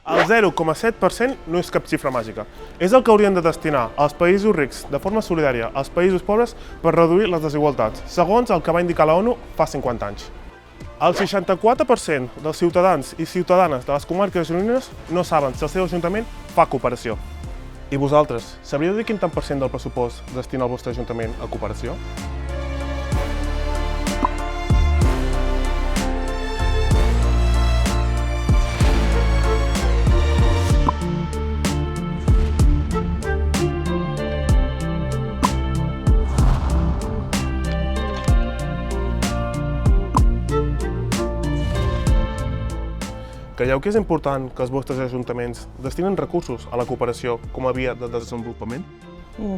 El 0,7% no és cap xifra màgica. És el que haurien de destinar els països rics de forma solidària als països pobres per reduir les desigualtats, segons el que va indicar la ONU fa 50 anys. El 64% dels ciutadans i ciutadanes de les comarques gironines no saben si el seu ajuntament fa cooperació. I vosaltres, sabríeu dir quin tant per cent del pressupost destina el vostre ajuntament a cooperació? Creieu que és important que els vostres ajuntaments destinen recursos a la cooperació com a via de desenvolupament?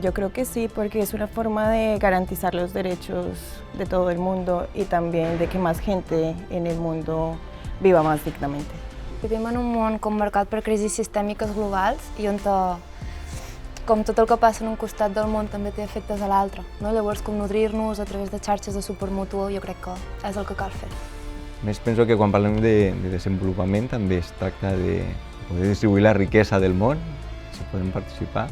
Yo creo que sí, porque es una forma de garantizar los derechos de todo el mundo y también de que más gente en el mundo viva más dignamente. Vivim en un món marcat per crisis sistèmiques globals i on com tot el que passa en un costat del món també té efectes a l'altre. Llavors, com nodrir-nos a través de xarxes de suport mutu, jo crec que és el que cal fer. A més, penso que quan parlem de desenvolupament també es tracta de poder distribuir la riquesa del món, si podem participar.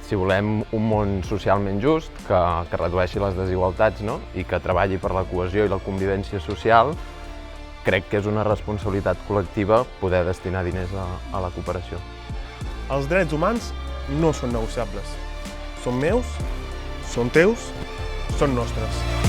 Si volem un món socialment just, que redueixi les desigualtats i que treballi per la cohesió i la convivència social, crec que és una responsabilitat col·lectiva poder destinar diners a la cooperació. Els drets humans no són negociables. Són meus, són teus, són nostres.